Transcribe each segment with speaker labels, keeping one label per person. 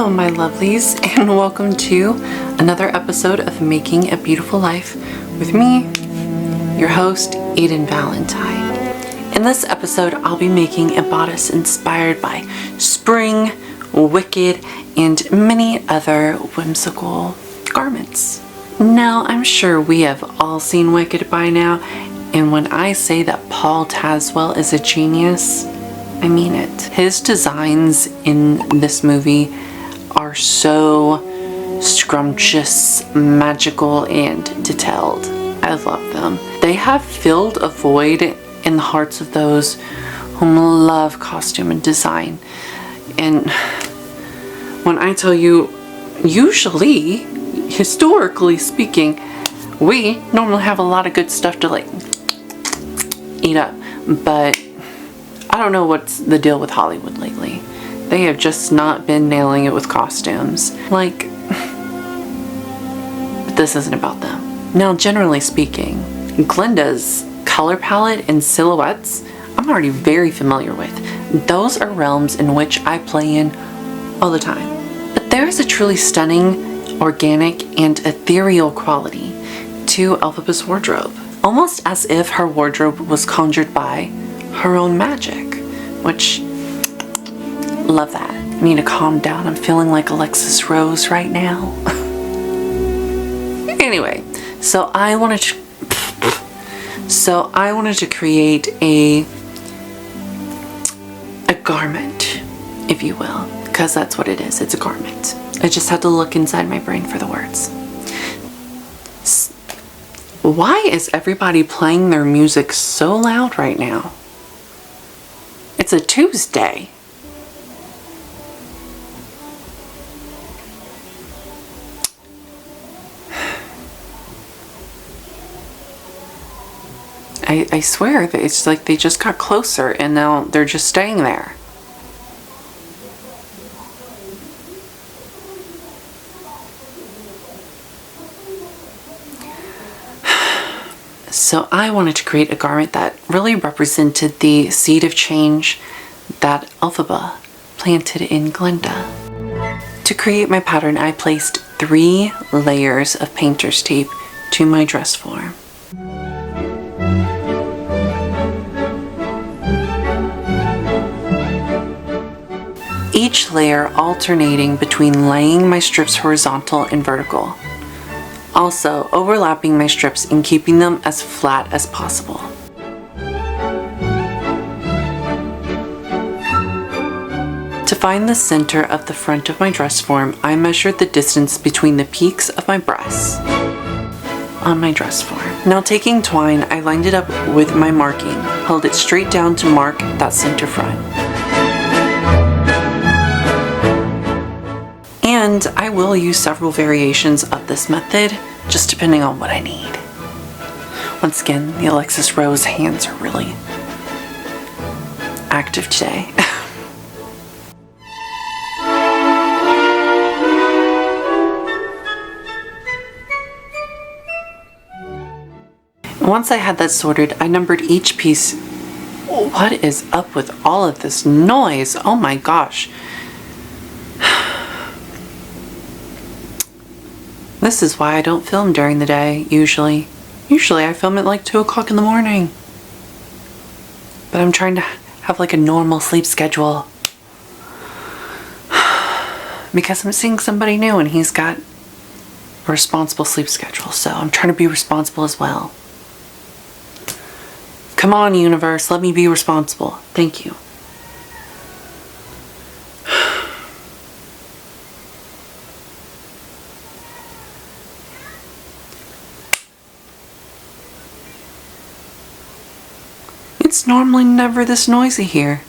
Speaker 1: Hello my lovelies, and welcome to another episode of Making a Beautiful Life with me, your host, Aiden Valentine. In this episode, I'll be making a bodice inspired by spring, wicked, and many other whimsical garments. Now, I'm sure we have all seen Wicked by now, and when I say that Paul Tazwell is a genius, I mean it. His designs in this movie are so scrumptious, magical, and detailed. I love them. They have filled a void in the hearts of those whom love costume and design. And when I tell you, usually, historically speaking, we normally have a lot of good stuff to eat up, but I don't know what's the deal with Hollywood lately. They have just not been nailing it with costumes. But this isn't about them. Now, generally speaking, Glenda's color palette and silhouettes, I'm already very familiar with. Those are realms in which I play in all the time. But there is a truly stunning, organic, and ethereal quality to Elphaba's wardrobe. Almost as if her wardrobe was conjured by her own magic, which, love that. I need to calm down. I'm feeling like Alexis Rose right now. Anyway, so I wanted to create a garment, if you will, because that's what it is. It's a garment. I just had to look inside my brain for the words. Why is everybody playing their music so loud right now? It's a Tuesday. I swear that it's like they just got closer and now they're just staying there. So I wanted to create a garment that really represented the seed of change that Elphaba planted in Glenda. To create my pattern, I placed 3 layers of painter's tape to my dress form. Each layer alternating between laying my strips horizontal and vertical. Also, overlapping my strips and keeping them as flat as possible. To find the center of the front of my dress form, I measured the distance between the peaks of my breasts on my dress form. Now, taking twine, I lined it up with my marking, held it straight down to mark that center front. And I will use several variations of this method, just depending on what I need. Once again, the Alexis Rose hands are really active today. Once I had that sorted, I numbered each piece. What is up with all of this noise? Oh my gosh. This is why I don't film during the day, usually. Usually I film at like 2 o'clock in the morning. But I'm trying to have like a normal sleep schedule. Because I'm seeing somebody new and he's got a responsible sleep schedule. So I'm trying to be responsible as well. Come on, universe, let me be responsible. Thank you. It's normally never this noisy here.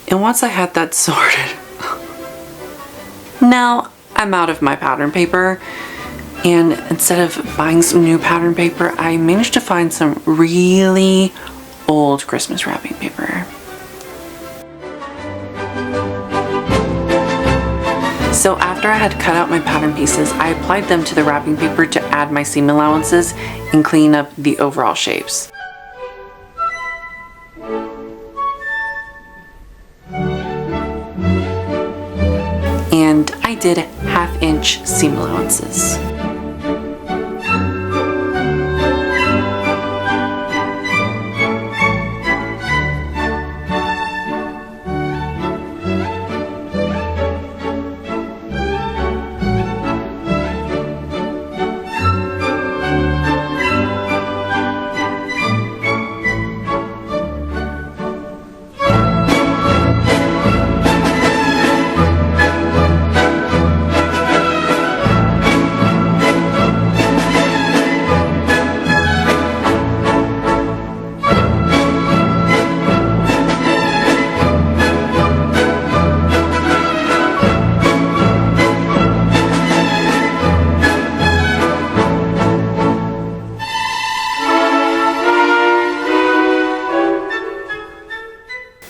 Speaker 1: And once I had that sorted, now I'm out of my pattern paper, and instead of buying some new pattern paper, I managed to find some really old Christmas wrapping paper. So after I had cut out my pattern pieces, I applied them to the wrapping paper to add my seam allowances and clean up the overall shapes. I did 1/2 inch seam allowances.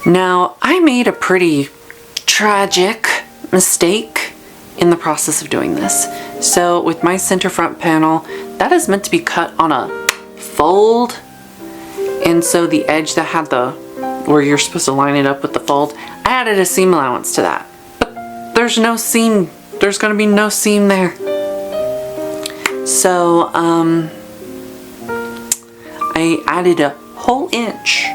Speaker 1: Now, I made a pretty tragic mistake in the process of doing this. So with my center front panel, that is meant to be cut on a fold. And so the edge that had where you're supposed to line it up with the fold, I added a seam allowance to that. But there's no seam, there's gonna be no seam there. So I added a whole inch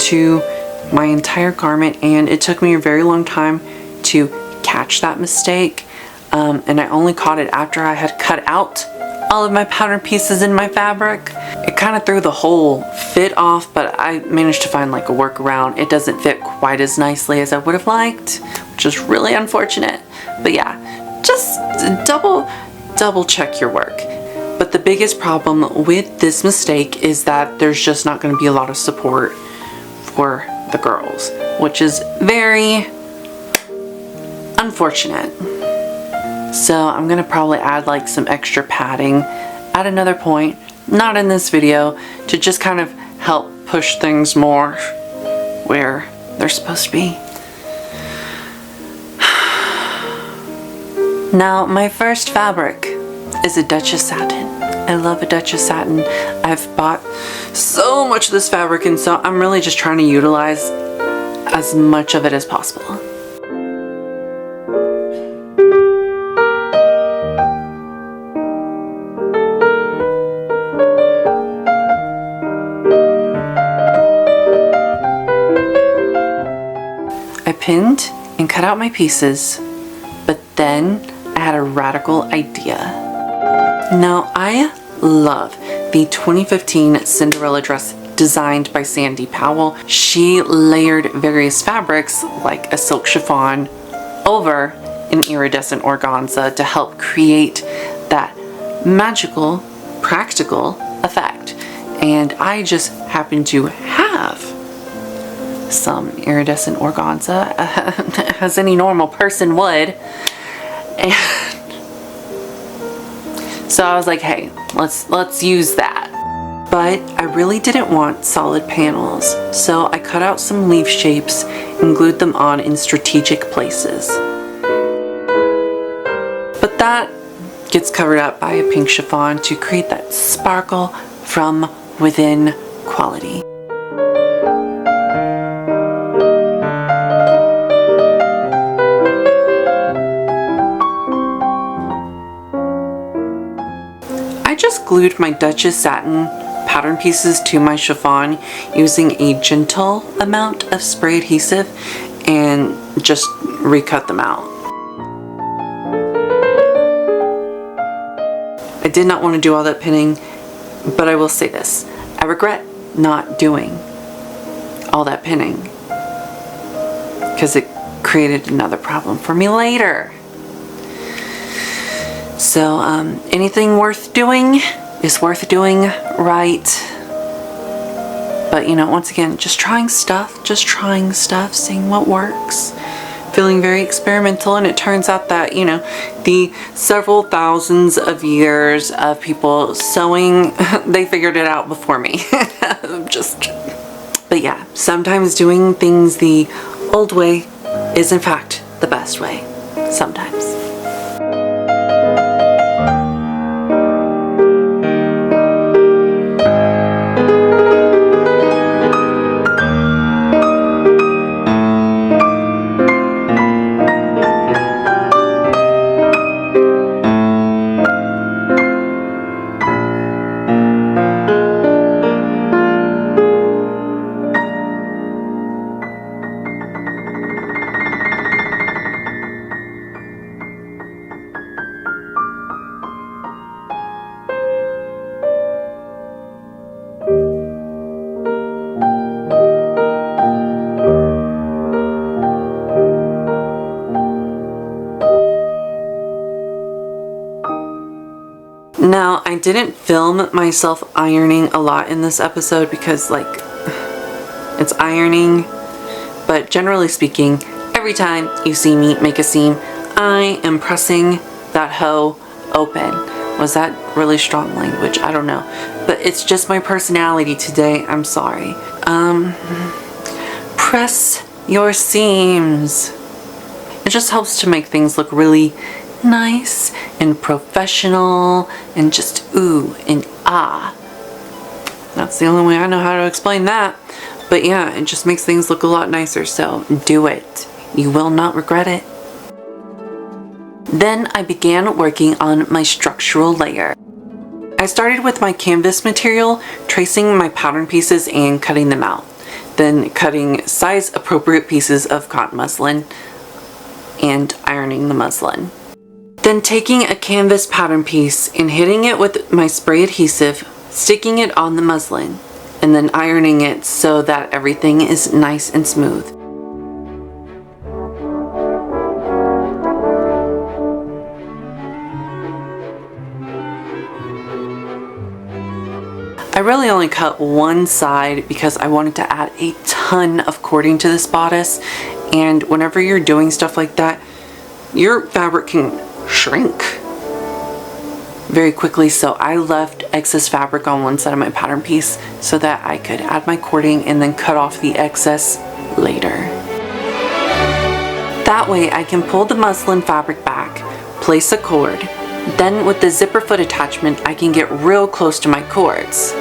Speaker 1: to my entire garment, and it took me a very long time to catch that mistake, and I only caught it after I had cut out all of my pattern pieces in my fabric. It kind of threw the whole fit off, but I managed to find like a workaround. It doesn't fit quite as nicely as I would have liked, which is really unfortunate. But yeah, just double check your work. But the biggest problem with this mistake is that there's just not going to be a lot of support for the girls, which is very unfortunate. So I'm gonna probably add like some extra padding at another point, not in this video, to just kind of help push things more where they're supposed to be. Now, my first fabric is a Duchess satin. I love a Duchess satin. I've bought so much of this fabric, and so I'm really just trying to utilize as much of it as possible. I pinned and cut out my pieces, but then I had a radical idea. Now, I love the 2015 Cinderella dress designed by Sandy Powell. She layered various fabrics like a silk chiffon over an iridescent organza to help create that magical, practical effect. And I just happen to have some iridescent organza, as any normal person would. And so I was like, hey, let's use that. But I really didn't want solid panels, so I cut out some leaf shapes and glued them on in strategic places. But that gets covered up by a pink chiffon to create that sparkle from within quality. I just glued my Duchess satin pattern pieces to my chiffon using a gentle amount of spray adhesive and just recut them out. I did not want to do all that pinning, but I will say this. I regret not doing all that pinning because it created another problem for me later. So anything worth doing is worth doing right. But you know, once again, just trying stuff, seeing what works. Feeling very experimental, and it turns out that, you know, the several thousands of years of people sewing, they figured it out before me. But yeah, sometimes doing things the old way is in fact the best way. Sometimes. Now, I didn't film myself ironing a lot in this episode because, like, it's ironing. But generally speaking, every time you see me make a seam, I am pressing that hoe open. Was that really strong language? I don't know. But it's just my personality today. I'm sorry. Press your seams. It just helps to make things look really nice and professional and just ooh and ah. That's the only way I know how to explain that. But yeah, it just makes things look a lot nicer, so do it. You will not regret it. Then I began working on my structural layer. I started with my canvas material, tracing my pattern pieces and cutting them out. Then cutting size appropriate pieces of cotton muslin and ironing the muslin. Then taking a canvas pattern piece and hitting it with my spray adhesive, sticking it on the muslin, and then ironing it so that everything is nice and smooth. I really only cut one side because I wanted to add a ton of cording to this bodice, and whenever you're doing stuff like that, your fabric can shrink very quickly, so I left excess fabric on one side of my pattern piece so that I could add my cording and then cut off the excess later. That way I can pull the muslin fabric back, place a cord, then with the zipper foot attachment I can get real close to my cords.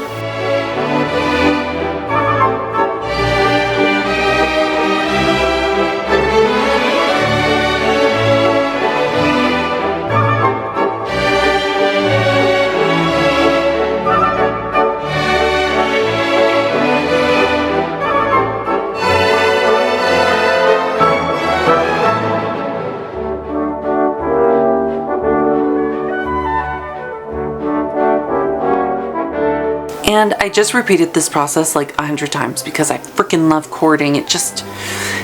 Speaker 1: And I just repeated this process like 100 times because I freaking love cording. It just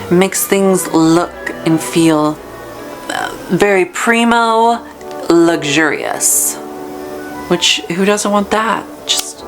Speaker 1: makes things look and feel very primo luxurious. Which, who doesn't want that? Just,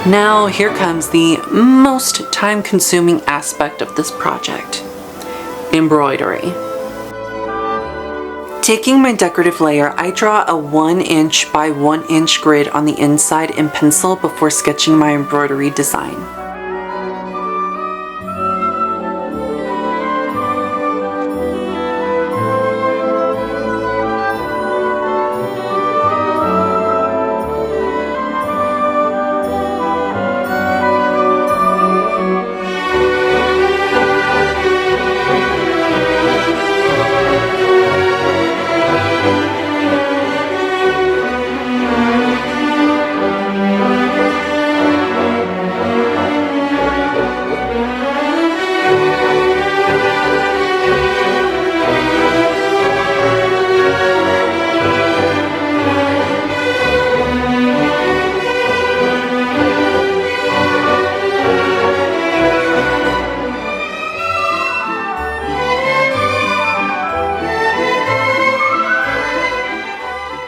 Speaker 1: Now here comes the most time-consuming aspect of this project, embroidery. Taking my decorative layer, I draw a 1 inch by 1 inch grid on the inside in pencil before sketching my embroidery design.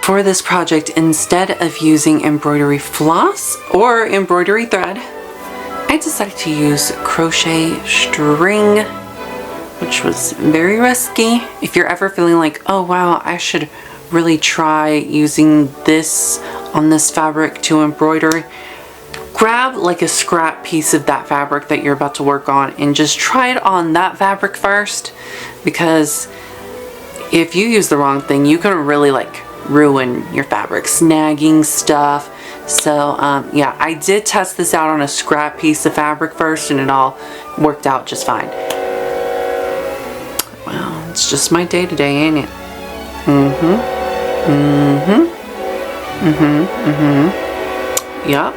Speaker 1: For this project, instead of using embroidery floss or embroidery thread, I decided to use crochet string, which was very risky. If you're ever feeling like, oh wow, I should really try using this on this fabric to embroider, grab like a scrap piece of that fabric that you're about to work on and just try it on that fabric first, because if you use the wrong thing, you can really like ruin your fabric, snagging stuff, So yeah, I did test this out on a scrap piece of fabric first, and it all worked out just fine. Well, it's just my day-to-day, ain't it? Yup.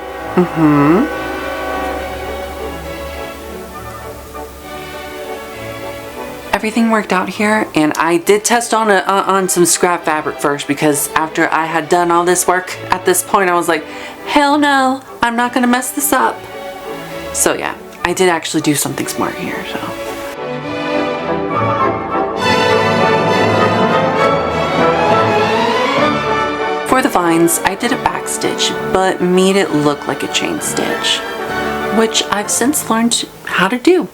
Speaker 1: Everything worked out here, and I did test on some scrap fabric first, because after I had done all this work at this point, I was like, hell no, I'm not gonna mess this up. So yeah, I did actually do something smart here. So for the vines, I did a back stitch, but made it look like a chain stitch, which I've since learned how to do.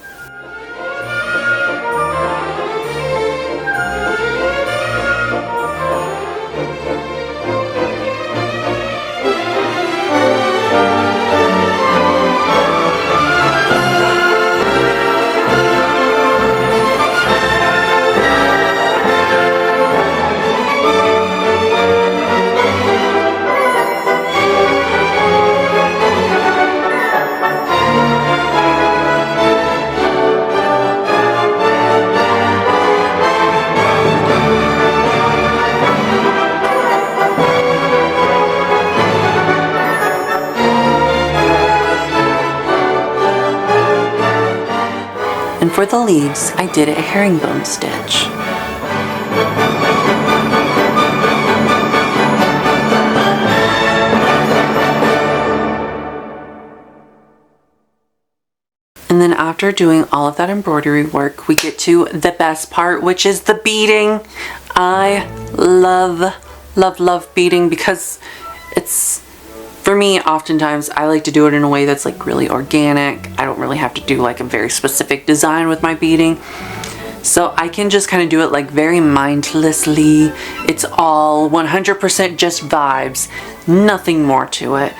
Speaker 1: And for the leaves, I did a herringbone stitch. And then after doing all of that embroidery work, we get to the best part, which is the beading. I love beading, because it's, for me, oftentimes I like to do it in a way that's like really organic. I don't really have to do like a very specific design with my beading. So I can just kind of do it like very mindlessly. It's all 100% just vibes, nothing more to it.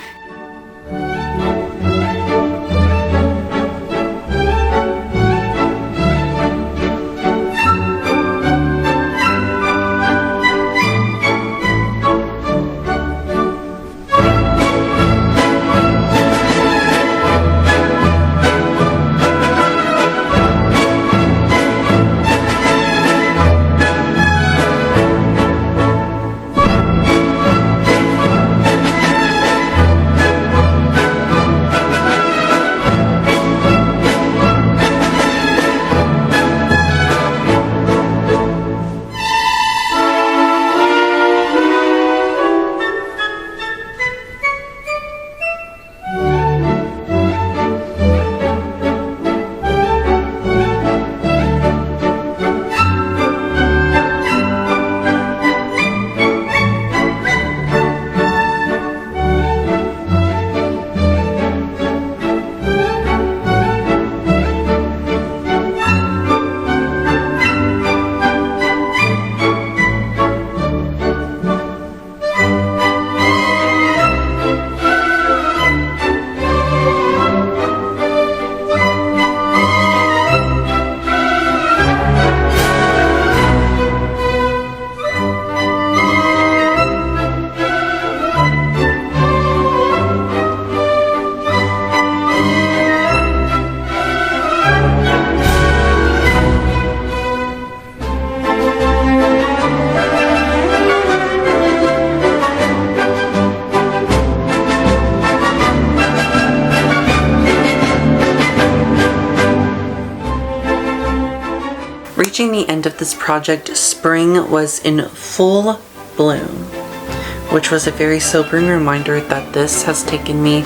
Speaker 1: Reaching the end of this project, spring was in full bloom, which was a very sobering reminder that this has taken me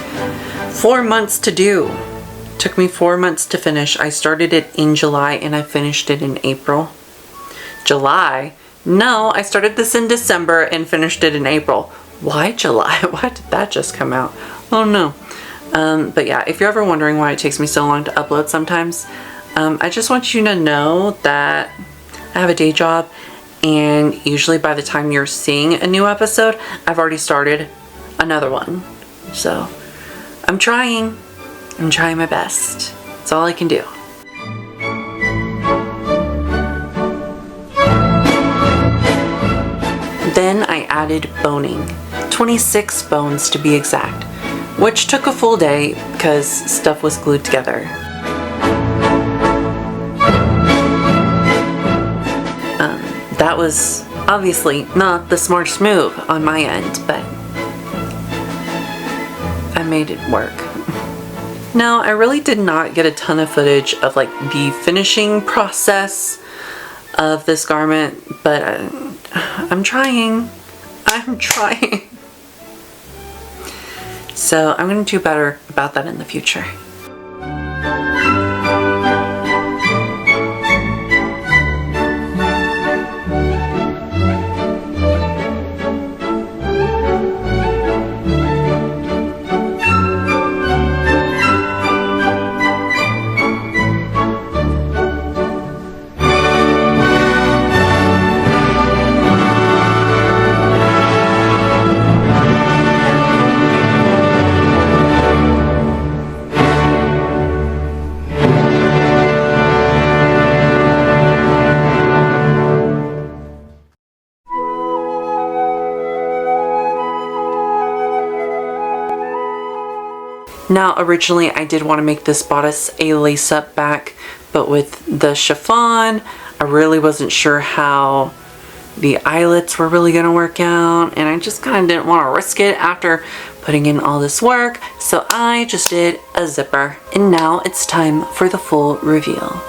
Speaker 1: 4 months to do. It took me 4 months to finish. I started it in July and I finished it in April. July? No, I started this in December and finished it in April. Why July? Why did that just come out? Oh no. But yeah, if you're ever wondering why it takes me so long to upload sometimes, I just want you to know that I have a day job, and usually by the time you're seeing a new episode, I've already started another one. So I'm trying my best. That's all I can do. Then I added boning. 26 bones to be exact, which took a full day because stuff was glued together. That was obviously not the smartest move on my end, but I made it work. Now, I really did not get a ton of footage of like the finishing process of this garment, but I'm trying. So I'm going to do better about that in the future. Now, originally I did want to make this bodice a lace-up back, but with the chiffon, I really wasn't sure how the eyelets were really going to work out, and I just kind of didn't want to risk it after putting in all this work, so I just did a zipper. And now it's time for the full reveal.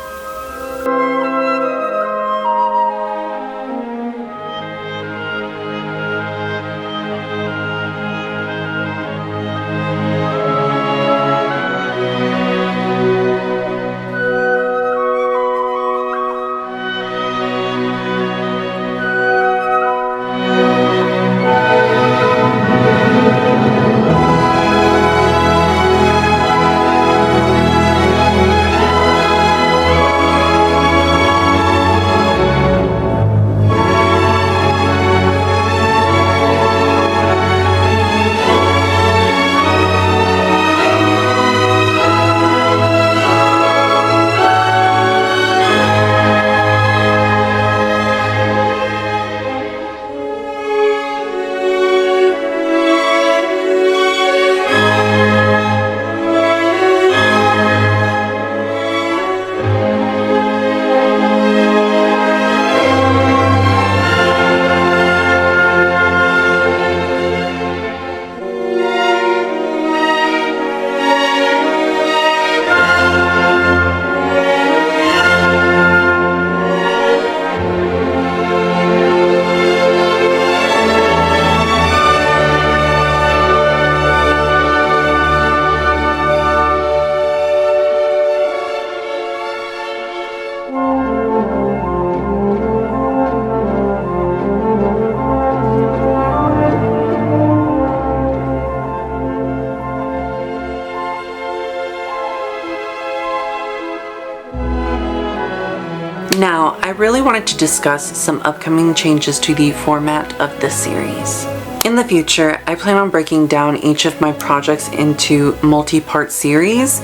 Speaker 1: Now, I really wanted to discuss some upcoming changes to the format of this series. In the future, I plan on breaking down each of my projects into multi-part series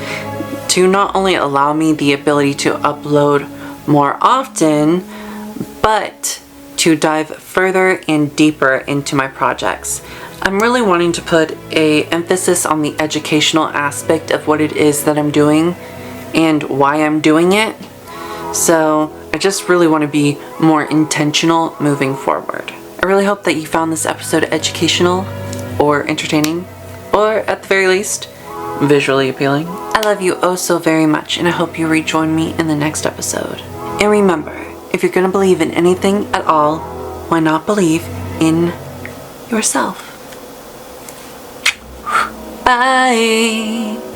Speaker 1: to not only allow me the ability to upload more often, but to dive further and deeper into my projects. I'm really wanting to put an emphasis on the educational aspect of what it is that I'm doing and why I'm doing it. So I just really want to be more intentional moving forward. I really hope that you found this episode educational or entertaining, or at the very least, visually appealing. I love you oh so very much, and I hope you rejoin me in the next episode. And remember, if you're going to believe in anything at all, why not believe in yourself? Bye!